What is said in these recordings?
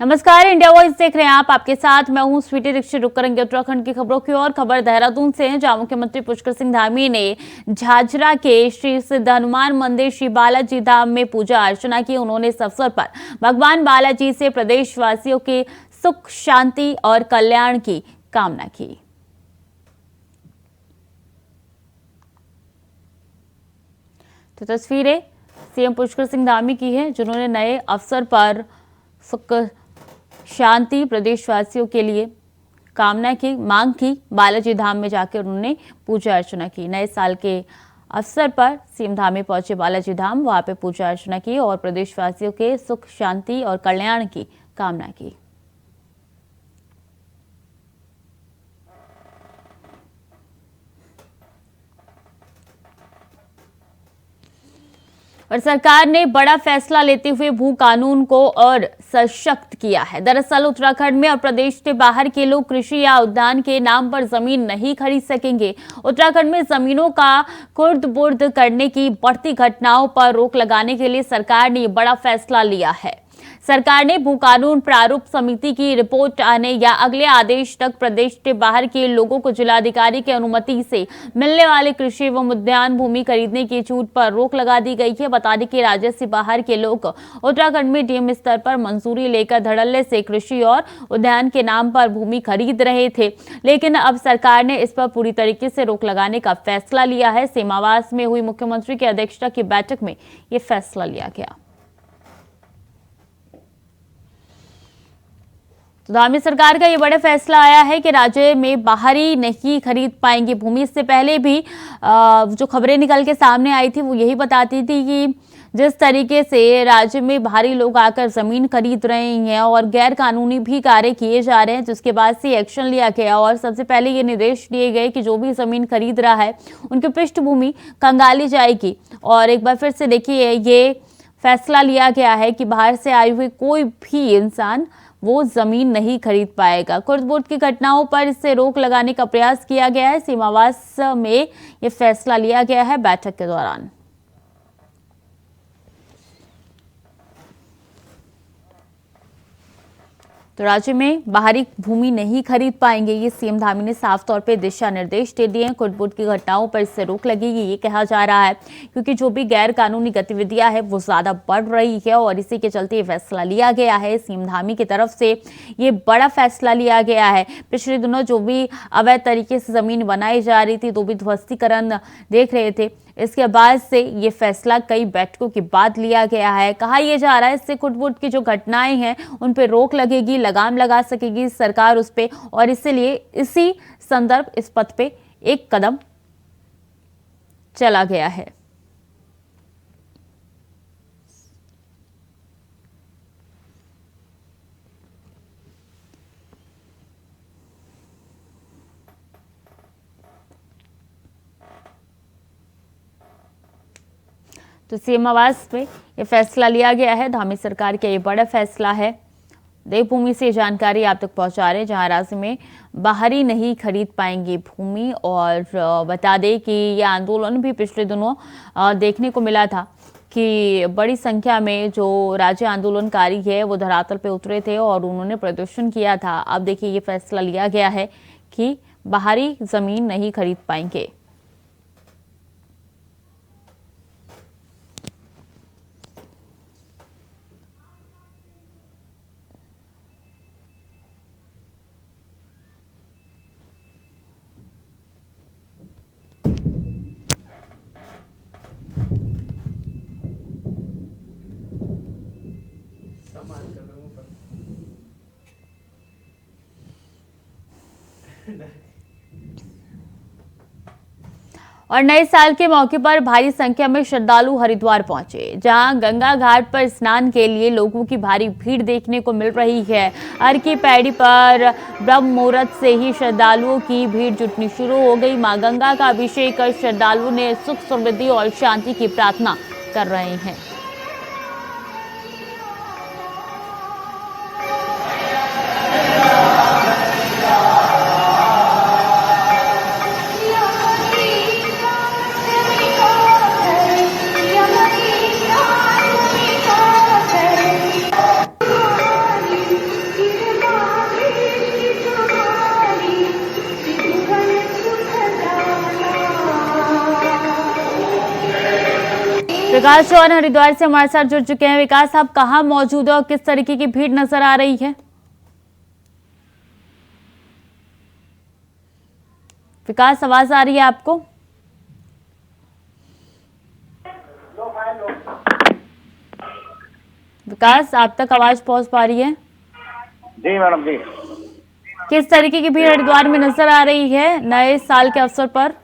नमस्कार, India voice देख रहे हैं आप। आपके साथ मैं हूं स्वीटी दीक्षित। रुक करेंगे उत्तराखंड की खबरों की ओर। खबर देहरादून से है, जहां मुख्यमंत्री पुष्कर सिंह धामी ने झाझरा के श्री सिद्ध हनुमान मंदिर श्री बालाजी धाम में पूजा अर्चना की। उन्होंने इस अवसर पर भगवान बालाजी से प्रदेशवासियों के सुख, शांति और कल्याण की कामना की। तो तस्वीरें सीएम पुष्कर सिंह धामी की है, जिन्होंने नए अवसर पर सुख, शांति प्रदेशवासियों के लिए कामना की, मांग की। बालाजी धाम में जाकर उन्होंने पूजा अर्चना की। नए साल के अवसर पर सीएम धामी पहुंचे बालाजी धाम, वहां पे पूजा अर्चना की और प्रदेशवासियों के सुख, शांति और कल्याण की कामना की। और सरकार ने बड़ा फैसला लेते हुए भू कानून को और सशक्त किया है। दरअसल उत्तराखंड में और प्रदेश के बाहर के लोग कृषि या उद्यान के नाम पर जमीन नहीं खरीद सकेंगे। उत्तराखंड में जमीनों का खुर्द-बुर्द करने की बढ़ती घटनाओं पर रोक लगाने के लिए सरकार ने बड़ा फैसला लिया है। सरकार ने भू कानून प्रारूप समिति की रिपोर्ट आने या अगले आदेश तक प्रदेश के बाहर के लोगों को जिलाधिकारी की अनुमति से मिलने वाले कृषि एवं उद्यान भूमि खरीदने की छूट पर रोक लगा दी गई है। बता दें कि राज्य से बाहर के लोग उत्तराखंड में डीएम स्तर पर मंजूरी लेकर धड़ल्ले से कृषि और उद्यान के नाम पर भूमि खरीद रहे थे, लेकिन अब सरकार ने इस पर पूरी तरीके से रोक लगाने का फैसला लिया है। सीमावास में हुई मुख्यमंत्री की अध्यक्षता की बैठक में यह फैसला लिया गया। तो धामी सरकार का ये बड़ा फैसला आया है कि राज्य में बाहरी नहीं खरीद पाएंगे भूमि। इससे पहले भी जो खबरें निकल के सामने आई थी वो यही बताती थी कि जिस तरीके से राज्य में बाहरी लोग आकर जमीन खरीद रहे हैं और गैर कानूनी भी कार्य किए जा रहे हैं, जिसके बाद से एक्शन लिया गया और सबसे पहले ये निर्देश दिए गए कि जो भी जमीन खरीद रहा है उनकी पृष्ठभूमि खंगाली जाएगी। और एक बार फिर से देखिए, ये फैसला लिया गया है कि बाहर से आए हुए कोई भी इंसान वो जमीन नहीं खरीद पाएगा। खुर्द-बुर्द की घटनाओं पर इससे रोक लगाने का प्रयास किया गया है। सीमावास में ये फैसला लिया गया है बैठक के दौरान। तो राज्य में बाहरी भूमि नहीं खरीद पाएंगे, ये सीएम धामी ने साफ तौर पे दिशा निर्देश दे दिए हैं। खुर्द-बुर्द की घटनाओं पर इससे रोक लगेगी, ये कहा जा रहा है, क्योंकि जो भी गैर कानूनी गतिविधियां है वो ज्यादा बढ़ रही है और इसी के चलते ये फैसला लिया गया है। सीएम धामी की तरफ से ये बड़ा फैसला लिया गया है। पिछले दिनों जो भी अवैध तरीके से जमीन बनाई जा रही थी, तो भी ध्वस्तीकरण देख रहे थे, इसके बाद से ये फैसला कई बैठकों के बाद लिया गया है। कहा यह जा रहा है इससे खुर्द-बुर्द की जो घटनाएं हैं उन पे रोक लगेगी, लगाम लगा सकेगी सरकार उस पे, और इसलिए इसी संदर्भ इस पथ पे एक कदम चला गया है। तो सीएम आवास में ये फैसला लिया गया है। धामी सरकार का ये बड़ा फैसला है। देवभूमि से जानकारी आप तक पहुंचा रहे हैं, जहां राज्य में बाहरी नहीं खरीद पाएंगे भूमि। और बता दें कि ये आंदोलन भी पिछले दिनों देखने को मिला था कि बड़ी संख्या में जो राज्य आंदोलनकारी है वो धरातल पे उतरे थे और उन्होंने प्रदर्शन किया था। अब देखिए ये फैसला लिया गया है कि बाहरी जमीन नहीं खरीद पाएंगे। और नए साल के मौके पर भारी संख्या में श्रद्धालु हरिद्वार पहुंचे, जहां गंगा घाट पर स्नान के लिए लोगों की भारी भीड़ देखने को मिल रही है। हर की पैड़ी पर ब्रह्म मुहूर्त से ही श्रद्धालुओं की भीड़ जुटनी शुरू हो गई। मां गंगा का अभिषेक कर श्रद्धालु ने सुख, समृद्धि और शांति की प्रार्थना कर रहे हैं। विकास चौहान हरिद्वार से हमारे साथ जुड़ चुके हैं। विकास, आप कहाँ मौजूद है और किस तरीके की भीड़ नजर आ रही है? विकास, आवाज आ रही है आपको? विकास, आप तक आवाज पहुंच पा रही है? जी मैडम जी। किस तरीके की भीड़ हरिद्वार में नजर आ रही है नए साल के अवसर पर?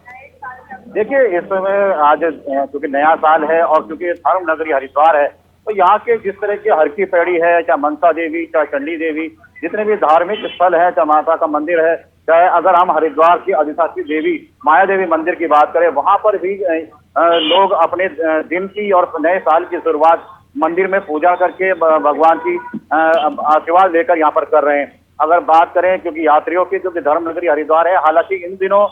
देखिए, इस समय आज क्योंकि नया साल है और क्योंकि धर्म नगरी हरिद्वार है, तो यहाँ के जिस तरह की हर की पैड़ी है, चाहे मनसा देवी, चाहे चंडी देवी, जितने भी धार्मिक स्थल है, चाहे माता का मंदिर है, चाहे अगर हम हरिद्वार की अधिष्ठात्री देवी माया देवी मंदिर की बात करें, वहां पर भी लोग अपने दिन की और नए साल की शुरुआत मंदिर में पूजा करके भगवान की आशीर्वाद लेकर यहाँ पर कर रहे हैं। अगर बात करें क्योंकि यात्रियों की, क्योंकि धर्म नगरी हरिद्वार है, हालांकि इन दिनों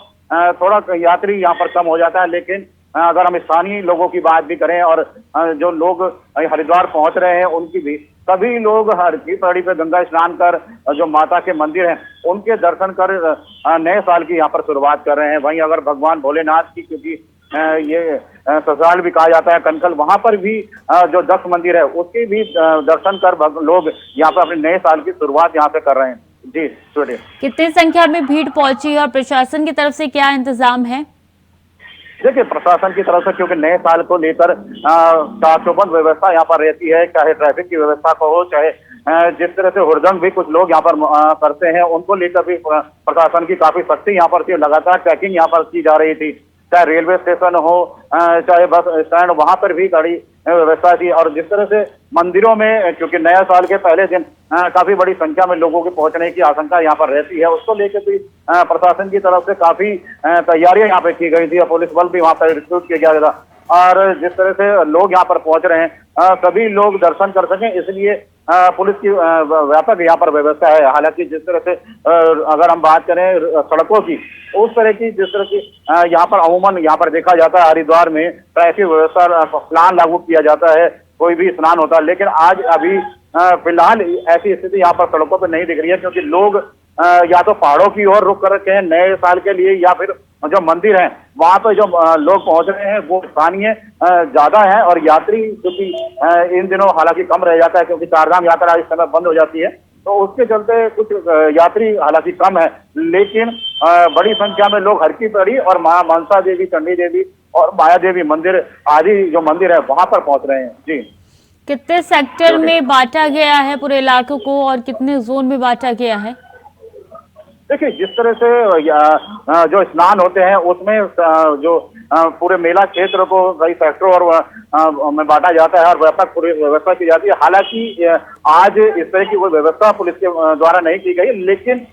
थोड़ा यात्री यहाँ पर कम हो जाता है, लेकिन अगर हम स्थानीय लोगों की बात भी करें और जो लोग हरिद्वार पहुंच रहे हैं उनकी भी, सभी लोग हर की पौड़ी पे गंगा स्नान कर जो माता के मंदिर हैं उनके दर्शन कर नए साल की यहाँ पर शुरुआत कर रहे हैं। वहीं अगर भगवान भोलेनाथ की, क्योंकि ये ससुराल भी कहा जाता है कनकल, वहां पर भी जो 10 मंदिर है उसके भी दर्शन कर लोग यहाँ पर अपने नए साल की शुरुआत यहाँ से कर रहे हैं। जी छोटे, कितनी संख्या में भीड़ पहुंची और प्रशासन की तरफ से क्या इंतजाम है? देखिए, प्रशासन की तरफ से क्योंकि नए साल को लेकर चाक-चौबंद व्यवस्था यहाँ पर रहती है, चाहे ट्रैफिक की व्यवस्था को हो, चाहे जिस तरह से हुड़दंग भी कुछ लोग यहाँ पर करते हैं उनको लेकर भी प्रशासन की काफी सख्ती यहाँ पर थी। लगातार चेकिंग यहाँ पर की जा रही थी, चाहे रेलवे स्टेशन हो, चाहे बस स्टैंड, वहां पर भी गाड़ी व्यवस्था थी। और जिस तरह से मंदिरों में क्योंकि नया साल के पहले दिन काफी बड़ी संख्या में लोगों के पहुंचने की आशंका यहाँ पर रहती है, उसको लेकर भी प्रशासन की तरफ से काफी तैयारियां यहाँ पे की गई थी और पुलिस बल भी वहां पर रिक्रूट किया गया था। और जिस तरह से लोग यहाँ पर पहुंच रहे हैं, सभी लोग दर्शन कर सकें, इसलिए पुलिस की व्यापक यहाँ पर व्यवस्था है। हालांकि जिस तरह से अगर हम बात करें सड़कों की, उस तरह की जिस तरह की यहाँ पर अमूमन यहाँ पर देखा जाता है, हरिद्वार में ट्रैफिक व्यवस्था प्लान लागू किया जाता है, कोई भी स्नान होता है, लेकिन आज अभी फिलहाल ऐसी स्थिति यहाँ पर सड़कों पर नहीं दिख रही है, क्योंकि लोग या तो पहाड़ों की ओर रुक कर रखे हैं नए साल के लिए, या फिर जो मंदिर है वहां पर जो लोग पहुंच रहे हैं वो स्थानीय ज्यादा है। और यात्री क्योंकि इन दिनों हालांकि कम रह जाता है, क्योंकि चारधाम यात्रा इस समय बंद हो जाती है, तो उसके चलते कुछ यात्री हालांकि कम है, लेकिन बड़ी संख्या में लोग हर की पैड़ी और मां मनसा देवी, चंडी देवी और माया देवी मंदिर आदि जो मंदिर है वहां पर पहुंच रहे हैं। जी, कितने सेक्टर में बांटा गया है पूरे इलाके को और कितने जोन में बांटा गया है? देखिए, जिस तरह से जो स्नान होते हैं उसमें जो पूरे मेला क्षेत्र को कई सेक्टरों और में बांटा जाता है और व्यापक पूरी व्यवस्था की जाती है। हालांकि आज इस तरह की कोई व्यवस्था पुलिस के द्वारा नहीं की गई, लेकिन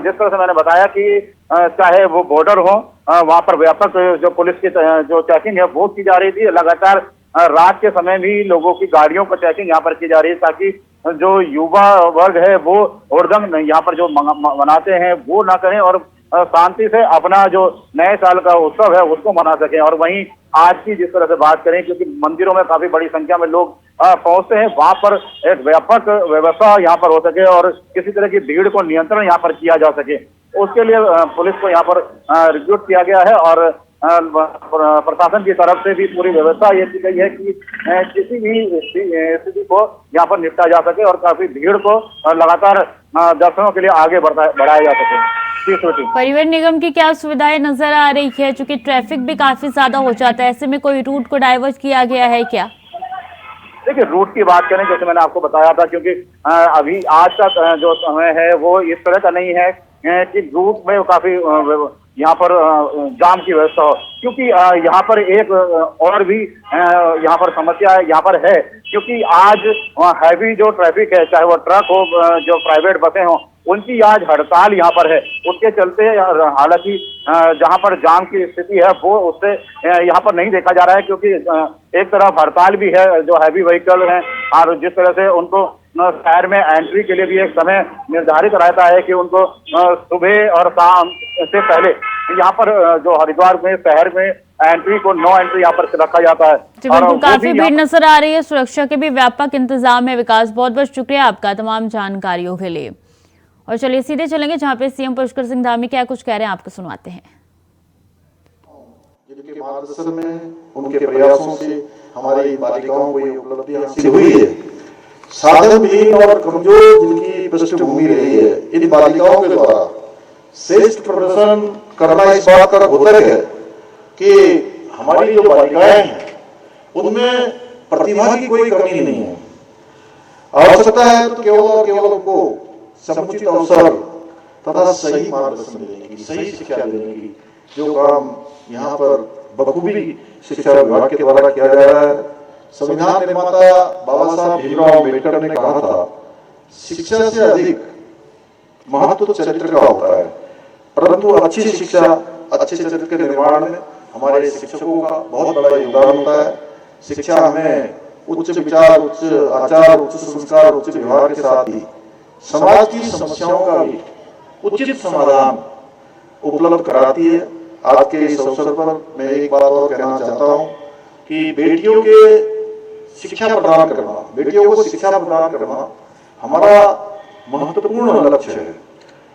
जिस तरह से मैंने बताया कि चाहे वो बॉर्डर हो, वहां पर व्यापक जो पुलिस की जो चेकिंग है वो की जा रही थी। लगातार रात के समय भी लोगों की गाड़ियों को चेकिंग यहाँ पर की जा रही है, ताकि जो युवा वर्ग है वो हुड़दंग यहाँ पर जो मनाते हैं वो ना करें और शांति से अपना जो नए साल का उत्सव है उसको मना सकें। और वहीं आज की जिस तरह से बात करें, क्योंकि मंदिरों में काफी बड़ी संख्या में लोग पहुंचते हैं, वहां पर एक व्यापक व्यवस्था यहाँ पर हो सके और किसी तरह की भीड़ को नियंत्रण यहाँ पर किया जा सके, उसके लिए पुलिस को यहाँ पर रिक्रूट किया गया है। और प्रशासन की तरफ से भी पूरी व्यवस्था ये की गई है कि किसी भी स्थिति को यहाँ पर निपटा जा सके और काफी भीड़ को लगातार दर्शनों के लिए आगे बढ़ाया जा सके। परिवहन निगम की क्या सुविधाएं नजर आ रही है, क्योंकि ट्रैफिक भी काफी ज्यादा हो जाता है, ऐसे में कोई रूट को डाइवर्ट किया गया है क्या? देखिए, रूट की बात करें, जैसे मैंने आपको बताया था, क्योंकि अभी आज का जो समय है वो इस तरह का नहीं है कि रूट में काफी यहाँ पर जाम की व्यवस्था हो, क्योंकि यहाँ पर एक और भी यहाँ पर समस्या यहाँ पर है, क्योंकि आज हैवी जो ट्रैफिक है, चाहे वो ट्रक हो, जो प्राइवेट बसें हो, उनकी आज हड़ताल यहाँ पर है। उसके चलते हालांकि जहाँ पर जाम की स्थिति है वो उससे यहाँ पर नहीं देखा जा रहा है, क्योंकि एक तरफ हड़ताल भी है जो हैवी व्हीकल हैं, और जिस तरह से उनको शहर में एंट्री के लिए भी एक समय निर्धारित रहता है कि उनको सुबह और शाम से पहले यहाँ पर जो हरिद्वार में शहर में एंट्री को नो एंट्री यहाँ पर रखा जाता है। और काफी भीड़ नजर आ रही है, सुरक्षा के भी व्यापक इंतजाम है। विकास, बहुत बहुत शुक्रिया आपका तमाम जानकारियों के लिए। और चलिए सीधे चलेंगे जहां पे सीएम पुष्कर सिंह धामी क्या कुछ कह रहे हैं, आपको सुनवाते हैं। जिनके मार्गदर्शन में, उनके प्रयासों से हमारी बालिकाओं को ये उपलब्धि हासिल हुई है। साधनहीन और कमजोर जिनकी पृष्ठभूमि रही है, इन बालिकाओं के द्वारा श्रेष्ठ प्रदर्शन करना इस बात का द्योतक है कि हमारी जो बालिकाएं हैं उनमें प्रतिभा की कोई कमी नहीं है। आवश्यकता है तो केवल और केवल उनको समुचित अवसर तथा सही मार्गदर्शन देने की, सही शिक्षा देने की, जो काम यहाँ पर बखूबी शिक्षा विभाग के द्वारा किया जा रहा है। संविधान निर्माता बाबा साहब भीमराव अम्बेडकर ने कहा था, शिक्षा से अधिक महत्व तो चरित्र का होता है, परंतु अच्छी शिक्षा, अच्छे चरित्र के निर्माण में हमारे शिक्षकों का बहुत बड़ा योगदान होता है। शिक्षा हमें उच्च विचार, उच्च आचार, उच्च संस्कार, उच्च व्यवहार के साथ ही समाज की समस्याओं का भी उचित समाधान उपलब्ध कराती है। आज के इस अवसर पर मैं एक बात और कहना चाहता हूं कि बेटियों के शिक्षा प्रदान करना, बेटियों को शिक्षा प्रदान करना हमारा महत्वपूर्ण लक्ष्य है,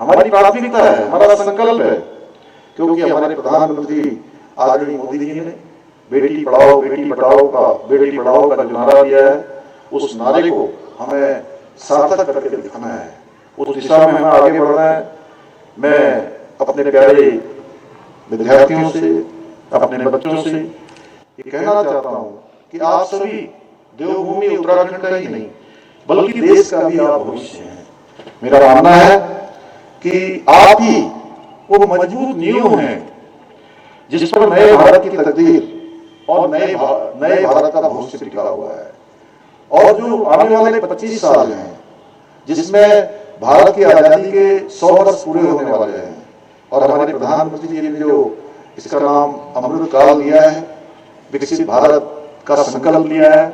हमारी प्राथमिकता है, हमारा संकल्प है। क्योंकि हमारे प्रधानमंत्री आदरणीय मोदी जी ने बेटी पढ़ाओ बेटी पढ़ाओ का जो नारा दिया है, उस नारे को हमें सार्थक करके दिखाना है, उस दिशा में हमें आगे बढ़ना है। मैं अपने प्यारे विद्यार्थियों से, अपने बच्चों से ये कहना चाहता हूं कि आप सभी देवभूमि उत्तराखंड का ही नहीं बल्कि देश का भी आप भविष्य हैं। मेरा मानना है कि आप ही वो मजबूत नींव हैं जिस पर नए भारत की तकदीर और नए भारत का भविष्य टिका हुआ है। और जो आने वाले 25 साल हैं, जिसमें भारत की आजादी के 100 वर्ष पूरे होने वाले हैं, और हमारे प्रधानमंत्री जी ने जो इसका नाम अमृत काल दिया है, विकसित भारत का संकल्प लिया है,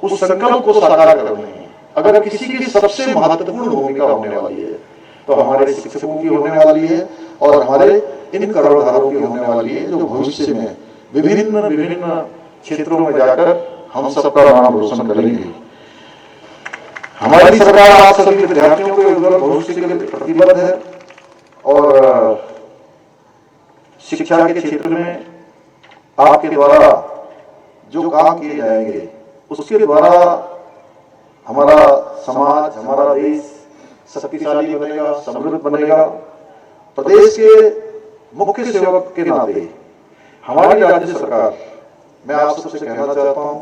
उस संकल्प को साकार करने में अगर किसी की सबसे महत्वपूर्ण भूमिका होने वाली है तो हमारे शिक्षकों की होने वाली है और हमारे इन कर्णधारों की होने वाली है, जो भविष्य में विभिन्न क्षेत्रों में जाकर हम सबका नाम रोशन करेंगे। हमारी सरकार आप सभी विद्यार्थियों के उज्जवल भविष्य के लिए प्रतिबद्ध है और शिक्षा के क्षेत्र में आपके द्वारा जो काम किए जाएंगे उसके द्वारा हमारा समाज, हमारा देश शक्तिशाली बनेगा, समृद्ध बनेगा। प्रदेश के मुख्य सेवक के नाते हमारी राज्य सरकार, मैं आप सबसे कहना चाहता हूं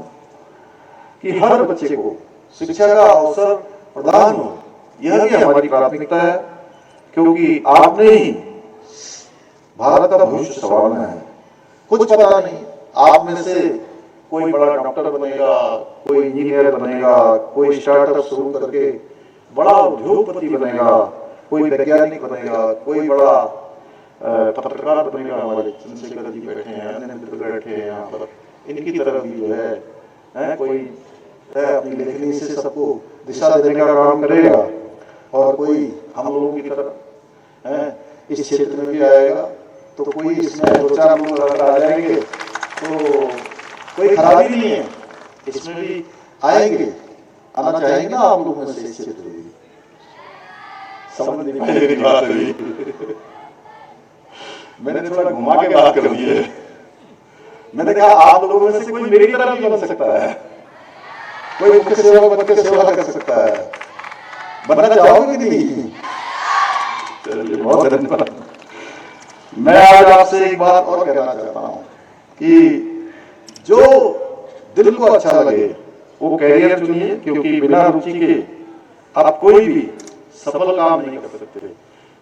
कि हर बच्चे को शिक्षा का अवसर प्रदान हो, यह भी हमारी प्राथमिकता है। क्योंकि आपने ही भारत का भविष्य संवारना है। कुछ पता नहीं, आप में से कोई बड़ा डॉक्टर बनेगा, कोई इंजीनियर बनेगा, कोई स्टार्टअप शुरू करके बड़ा उद्योगपति बनेगा, कोई वैज्ञानिक बनेगा, कोई बड़ा पत्रकार बनेगा। हमारे चंद्रशेखर जी बैठे हैं, अन्य मित्र बैठे हैं यहाँ पर, इनकी तरफ भी जो है कोई अपनी लेखनी से सबको दिशा देने का काम करेगा और कोई हम लोगों की तरफ इस क्षेत्र में भी आएगा। तो कोई इसमें 2-4 लोग अगर आ जाएंगे तो कोई खराबी नहीं है, इसमें भी आएंगे, आना चाहेंगे ना आप लोगों में से इस क्षेत्र में। समझ नहीं पाए मेरी बात हुई, मैंने थोड़ा घुमा के बात कर दी है। मैंने कहा आप लोगों में से कोई मेरी तरह भी बन सकता है, कोई मुख्य सेवक बन के सेवा कर सकता है। बनना चाहोगे कि नहीं? चलिए, बहुत धन्यवाद। मैं आज आपसे एक बात और कहना चाहता हूं कि जो दिल को अच्छा लगे वो कैरियर चुनिए, क्योंकि बिना रुचि के आप कोई भी सफल काम नहीं कर सकते।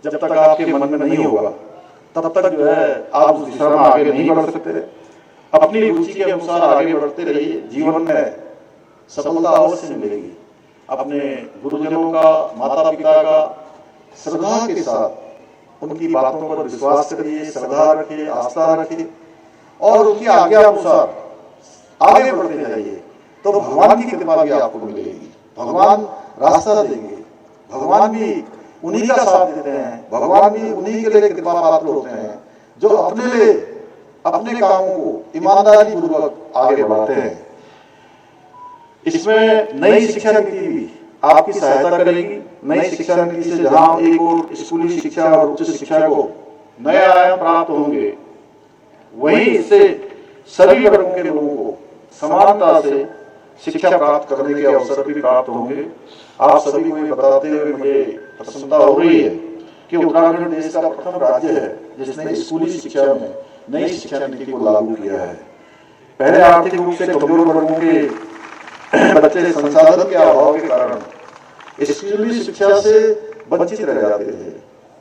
जब तक आपके मन में नहीं होगा तब तक जो है आप उस दिशा में आगे नहीं बढ़ सकते। अपनी रुचि के अनुसार आगे बढ़ते रहिए, जीवन में सफलता अवश्य मिलेगी। अपने गुरुजनों का, माता पिता का श्रद्धा के साथ उनकी बातों पर विश्वास करिए, श्रद्धा रखिए, आस्था रखिए और उनकी आज्ञा अनुसार आगे बढ़ते जाइए, तो भगवान की कृपा भी आपको मिलेगी। भगवान रास्ता देंगे, भगवान भी उन्हीं का साथ देते हैं, भगवान भी उन्हीं के लिए कृपा पात्र होते हैं जो अपने लिए अपने कामों को ईमानदारी पूर्वक आगे बढ़ाते हैं। इसमें नई शिक्षा नीति भी आपकी सहायता करेगी। नई शिक्षा नीति से जहां एक और स्कूली शिक्षा और उच्च शिक्षा को नए आयाम प्राप्त होंगे, वहीं इससे सभी वर्गों के लोगों को समानता से शिक्षा प्राप्त करने के अवसर भी प्राप्त होंगे। आप सभी को ये बताते हुए मुझे प्रसन्नता हो रही है कि उत्तराखंड देश का प्रथम राज्य है जिसने स्कूली शिक्षा में नई शिक्षा नीति को लागू किया है। पहले आर्थिक रूप से कमजोर वर्गों के बच्चे संसाधन के अभाव के कारण स्कूली शिक्षा से वंचित रह जाते थे।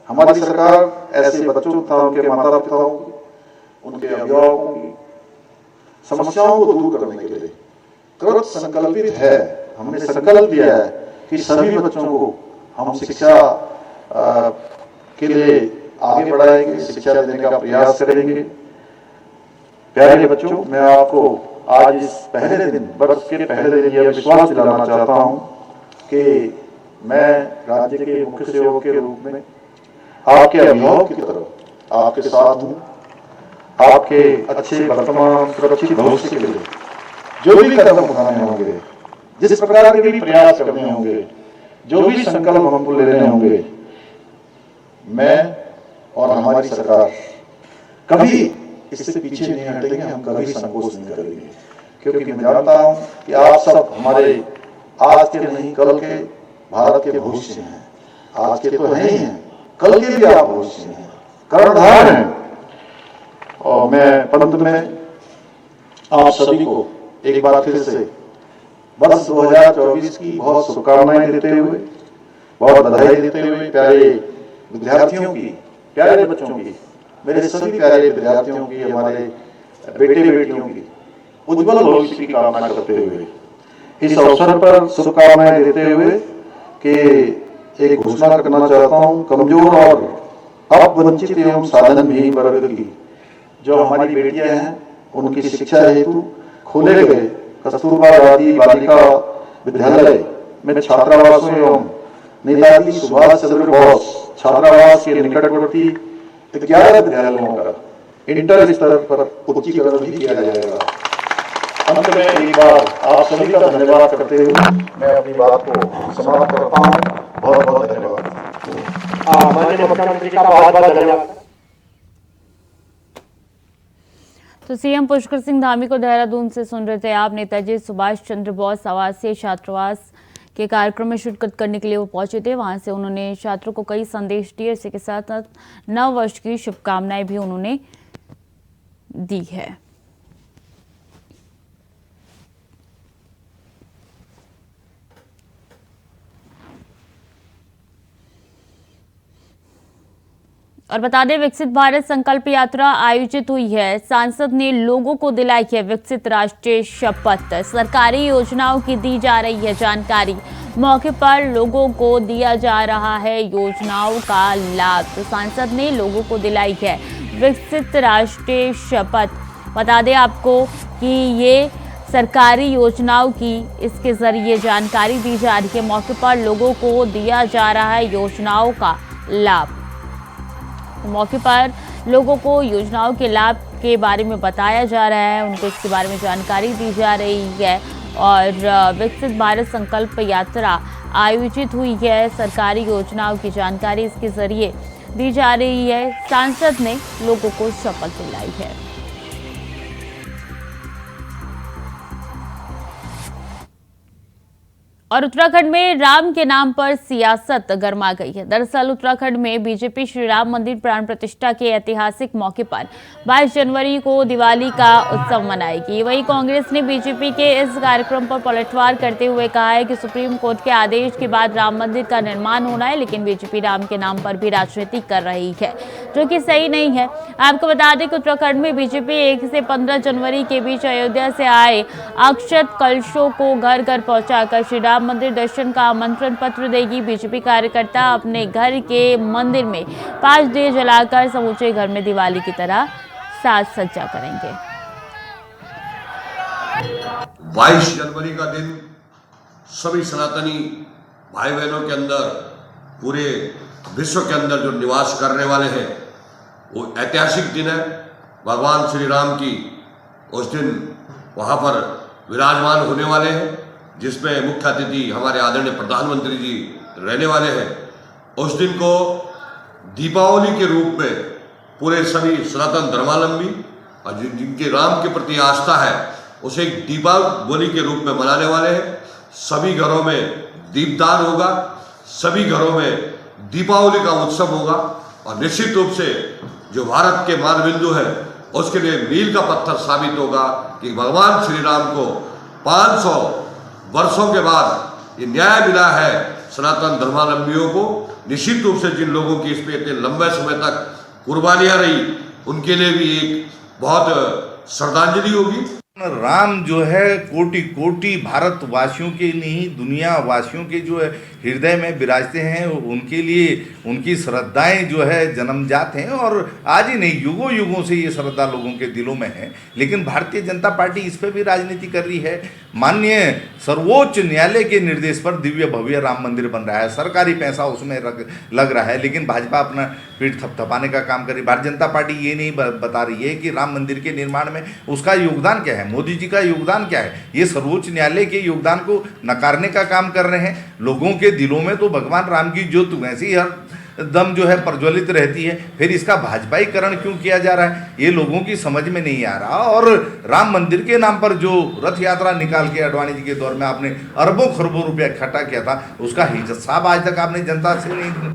हमारी सरकार ऐसे बच्चों तथा उनके माता पिताओं की, उनके अभिभावकों की समस्याओं को दूर करने के लिए कृत संकल्पित है। हमने संकल्प लिया है कि सभी बच्चों को हम शिक्षा के लिए आगे बढ़ाएंगे, शिक्षा देने का प्रयास करेंगे। प्यारे बच्चों, मैं आपको आज इस पहले दिन, वर्ष के पहले दिन यह विश्वास दिलाना चाहता हूं कि मैं राज्य के मुख्य सेवक के रूप में आपके अभिभावक की तरफ आपके साथ हूं। आपके अच्छे वर्तमान सुरक्षित भविष्य के लिए जो भी कदम उठाने होंगे, जिस प्रकार के भी प्रयास करने होंगे, जो भी संकल्प हमको लेने होंगे, मैं और हमारी सरकार कभी इससे पीछे नहीं हटेंगे, हम कभी संकोच नहीं करेंगे, क्योंकि मैं जानता हूं कि आप सब हमारे आज के नहीं कल के भारत के भविष्य हैं। आज के तो हैं ही हैं, कल के भी आप भविष्य हैं, कर्णधार हैं। और मैं पंत में आप सभी को एक बार फिर से वर्ष 2024 की बहुत शुभकामनाएं देते हुए, बहुत बधाई देते हुए, प्यारे विद्यार्थियों की, प्यारे बच्चों की, मेरे सभी प्यारे विद्यार्थियों की, हमारे बेटे बेटियों की उज्जवल भविष्य की कामना करते हुए इस अवसर पर शुभकामनाएं देते हुए कि एक घोषणा करना चाहता हूं। कमजोर और अपवंचित एवं साधनहीन वर्ग की जो हमारी बेटियां हैं, उनकी शिक्षा हेतु खोले गए कस्तूरबा गांधी बालिका विद्यालय में छात्रावासों एवं नेताजी सुभाष चंद्र बोस छात्रावास के निकटवर्ती 11 विद्यालयों का इंटर स्तर पर उच्चीकरण भी किया जाएगा। अंत में एक बार आप सभी का धन्यवाद करते हुए मैं अपनी बात को समाप्त करता हूँ। बहुत बहुत धन्यवाद। माननीय मुख्यमंत्री का बहुत बहुत धन्यवाद। तो सीएम पुष्कर सिंह धामी को देहरादून से सुन रहे थे आप। नेताजी सुभाष चंद्र बोस आवासीय छात्रावास के कार्यक्रम में शिरकत करने के लिए वो पहुंचे थे। वहां से उन्होंने छात्रों को कई संदेश दिए। इसी के साथ नव वर्ष की शुभकामनाएं भी उन्होंने दी है। और बता दें, विकसित भारत संकल्प यात्रा आयोजित हुई है। सांसद ने लोगों को दिलाई है विकसित राष्ट्रीय शपथ। सरकारी योजनाओं की दी जा रही है जानकारी। मौके पर लोगों को दिया जा रहा है योजनाओं का लाभ। तो सांसद ने लोगों को दिलाई है विकसित राष्ट्रीय शपथ। बता दें आपको कि ये सरकारी योजनाओं की इसके जरिए जानकारी दी जा रही है। मौके पर लोगों को दिया जा रहा है योजनाओं का लाभ। मौके पर लोगों को योजनाओं के लाभ के बारे में बताया जा रहा है, उनको इसके बारे में जानकारी दी जा रही है। और विकसित भारत संकल्प यात्रा आयोजित हुई है। सरकारी योजनाओं की जानकारी इसके जरिए दी जा रही है। सांसद ने लोगों को शपथ दिलाई है। और उत्तराखंड में राम के नाम पर सियासत गरमा गई है। दरअसल उत्तराखंड में बीजेपी श्री राम मंदिर प्राण प्रतिष्ठा के ऐतिहासिक मौके पर 22 जनवरी को दिवाली का उत्सव मनाएगी। वहीं कांग्रेस ने बीजेपी के इस कार्यक्रम पर पलटवार करते हुए कहा है कि सुप्रीम कोर्ट के आदेश के बाद राम मंदिर का निर्माण होना है, लेकिन बीजेपी राम के नाम पर भी राजनीति कर रही है, जो कि सही नहीं है। आपको बता दें कि उत्तराखंड में बीजेपी 1 से 15 जनवरी के बीच अयोध्या से आए अक्षत कलशों को घर घर पहुंचाकर श्री राम मंदिर दर्शन का आमंत्रण पत्र देगी। बीजेपी कार्यकर्ता अपने घर के मंदिर में 5 दिए जलाकर समूचे घर में दिवाली की तरह साज सज्जा करेंगे। 22 जनवरी का दिन सभी सनातनी भाई बहनों के अंदर, पूरे विश्व के अंदर जो निवास करने वाले हैं, वो ऐतिहासिक दिन है। भगवान श्री राम की उस दिन वहाँ पर विराजमान होने वाले हैं, जिसमें मुख्य अतिथि हमारे आदरणीय प्रधानमंत्री जी रहने वाले हैं। उस दिन को दीपावली के रूप में पूरे सभी सनातन धर्मावलंबी और जिनके राम के प्रति आस्था है उसे एक दीपावली के रूप में मनाने वाले हैं। सभी घरों में दीपदान होगा, सभी घरों में दीपावली का उत्सव होगा और निश्चित रूप से जो भारत के मानबिंदु है उसके लिए मील का पत्थर साबित होगा कि भगवान श्री राम को 500 वर्षों के बाद ये न्याय मिला है सनातन धर्मावलंबियों को। निश्चित रूप से जिन लोगों की इसमें इतने लंबे समय तक कुर्बानियां रही उनके लिए भी एक बहुत श्रद्धांजलि होगी। राम जो है कोटि कोटि भारतवासियों के नहीं दुनिया वासियों के जो है हृदय में विराजते हैं। उनके लिए उनकी श्रद्धाएं जो है जन्मजात हैं और आज ही नहीं युगों युगों से ये श्रद्धा लोगों के दिलों में है। लेकिन भारतीय जनता पार्टी इस पर भी राजनीति कर रही है। माननीय सर्वोच्च न्यायालय के निर्देश पर दिव्य भव्य राम मंदिर बन रहा है, सरकारी पैसा उसमें लग रहा है, लेकिन भाजपा अपना पीठ थपथपाने का काम कर रही है। भारतीय जनता पार्टी ये नहीं बता रही है कि राम मंदिर के निर्माण में उसका योगदान क्या है, मोदी जी का योगदान क्या है। ये सर्वोच्च न्यायालय के योगदान को नकारने का काम कर रहे हैं। लोगों के दिलों में तो भगवान राम की ज्योत वैसे ही हर दम जो है प्रज्वलित रहती है, फिर इसका भाजपाईकरण क्यों किया जा रहा है ये लोगों की समझ में नहीं आ रहा। और राम मंदिर के नाम पर जो रथ यात्रा निकाल के अडवाणी जी के दौर में आपने अरबों खरबों रुपया इकट्ठा किया था उसका हिसाब आज तक आपने जनता से नहीं।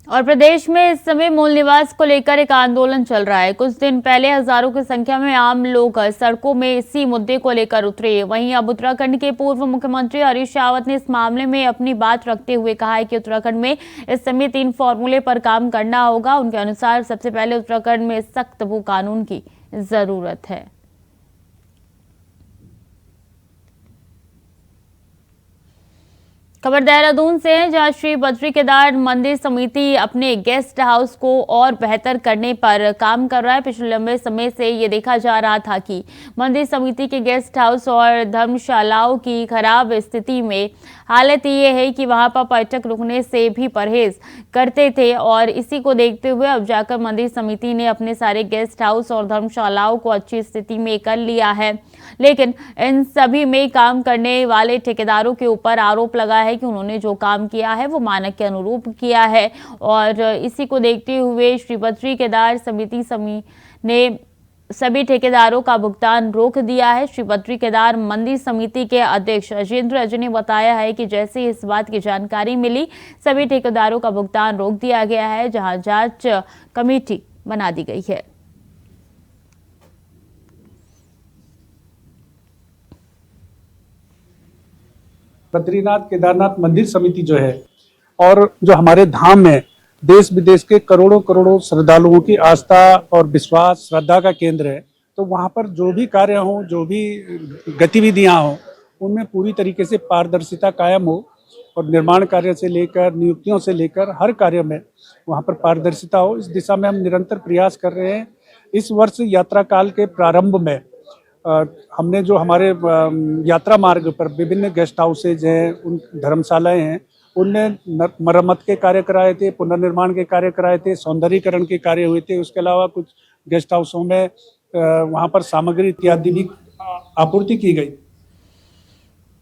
और प्रदेश में इस समय मूल निवास को लेकर एक आंदोलन चल रहा है। कुछ दिन पहले हजारों की संख्या में आम लोग सड़कों में इसी मुद्दे को लेकर उतरे। वहीं अब उत्तराखंड के पूर्व मुख्यमंत्री हरीश रावत ने इस मामले में अपनी बात रखते हुए कहा है कि उत्तराखंड में इस समय 3 फॉर्मूले पर काम करना होगा। उनके अनुसार सबसे पहले उत्तराखंड में सख्त भू कानून की जरूरत है। खबर देहरादून से है, जहां श्री बद्री केदार मंदिर समिति अपने गेस्ट हाउस को और बेहतर करने पर काम कर रहा है। पिछले लंबे समय से ये देखा जा रहा था कि मंदिर समिति के गेस्ट हाउस और धर्मशालाओं की खराब स्थिति में हालत ये है कि वहां पर पर्यटक रुकने से भी परहेज करते थे और इसी को देखते हुए अब जाकर मंदिर समिति ने अपने सारे गेस्ट हाउस और धर्मशालाओं को अच्छी स्थिति में कर लिया है। लेकिन इन सभी में काम करने वाले ठेकेदारों के ऊपर आरोप लगा है कि उन्होंने जो काम किया है वो मानक के अनुरूप किया है और इसी को देखते हुए श्री बद्री केदार समिति ने सभी ठेकेदारों का भुगतान रोक दिया है। श्री बद्री केदार मंदिर समिति के अध्यक्ष अजेंद्र अजय ने बताया है कि जैसे ही इस बात की जानकारी मिली सभी ठेकेदारों का भुगतान रोक दिया गया है, जहां जांच कमेटी बना दी गई है। बद्रीनाथ केदारनाथ मंदिर समिति जो है और जो हमारे धाम में देश विदेश के करोड़ों करोड़ों श्रद्धालुओं की आस्था और विश्वास श्रद्धा का केंद्र है, तो वहाँ पर जो भी कार्य हो, जो भी गतिविधियाँ हो, उनमें पूरी तरीके से पारदर्शिता कायम हो और निर्माण कार्य से लेकर नियुक्तियों से लेकर हर कार्य में वहाँ पर पारदर्शिता हो। इस दिशा में हम निरंतर प्रयास कर रहे हैं। इस वर्ष यात्रा काल के प्रारंभ में हमने जो हमारे यात्रा मार्ग पर विभिन्न गेस्ट हाउसेज हैं, उन धर्मशालाएं हैं, उनमें मरम्मत के कार्य कराए थे, पुनर्निर्माण के कार्य कराए थे, सौंदर्यीकरण के कार्य हुए थे। उसके अलावा कुछ गेस्ट हाउसों में वहां पर सामग्री इत्यादि भी आपूर्ति की गई।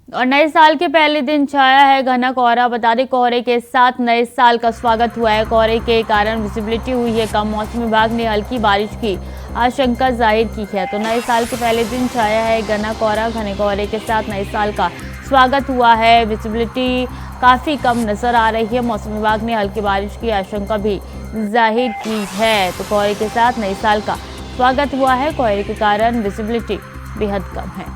और नए साल के पहले दिन छाया है घना कोहरा। बता दें कोहरे के साथ नए साल का स्वागत हुआ है। कोहरे के कारण विजिबिलिटी हुई है कम। मौसम विभाग ने हल्की बारिश की आशंका जाहिर की है। तो नए साल के पहले दिन छाया है घना कोहरा। घने कोहरे के साथ नए साल का स्वागत हुआ है। विजिबिलिटी काफ़ी कम नजर आ रही है। मौसम विभाग ने हल्की बारिश की आशंका भी जाहिर की है। तो कोहरे के साथ नए साल का स्वागत हुआ है। कोहरे के कारण विजिबिलिटी बेहद कम है।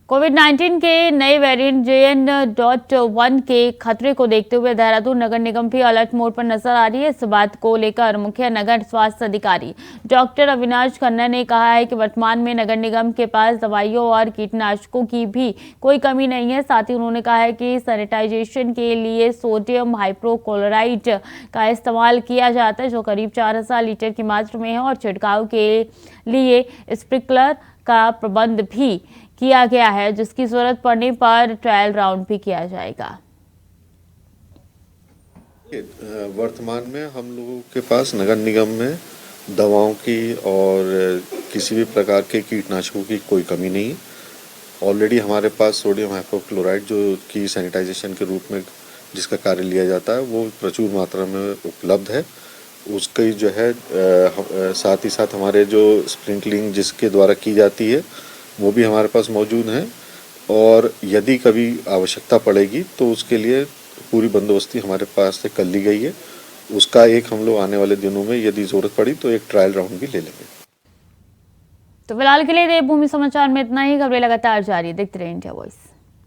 कोविड-19 के नए वेरिएंट JN.1 के खतरे को देखते हुए देहरादून नगर निगम भी अलर्ट मोड पर नजर आ रही है। इस बात को लेकर मुख्य नगर स्वास्थ्य अधिकारी डॉक्टर अविनाश खन्ना ने कहा है कि वर्तमान में नगर निगम के पास दवाइयों और कीटनाशकों की भी कोई कमी नहीं है। साथ ही उन्होंने कहा है कि सैनिटाइजेशन के लिए सोडियम हाइपोक्लोराइड का इस्तेमाल किया जाता है, जो करीब 4000 लीटर की मात्रा में है और छिड़काव के लिए स्प्रिंकलर का प्रबंध भी किया गया है, जिसकी जरूरत पड़ने पर ट्रायल राउंड भी किया जाएगा। वर्तमान में हम लोगों के पास नगर निगम में दवाओं की और किसी भी प्रकार के कीटनाशकों की कोई कमी नहीं है। ऑलरेडी हमारे पास सोडियम हाइपोक्लोराइड जो कि सैनिटाइजेशन के रूप में जिसका कार्य लिया जाता है वो प्रचुर मात्रा में उपलब्ध है उसकी जो है साथ ही साथ हमारे जो स्प्रिंकलिंग जिसके द्वारा की जाती है वो भी हमारे पास मौजूद हैं, और यदि कभी आवश्यकता पड़ेगी तो उसके लिए पूरी बंदोबस्ती हमारे पास से कर ली गई है। उसका एक हम लोग आने वाले दिनों में यदि ज़रूरत पड़ी तो एक ट्रायल राउंड भी ले लेंगे। तो फिलहाल के लिए देवभूमि समाचार में इतना ही। खबरें लगातार जारी, देखते रहिए इंडिया वॉइस।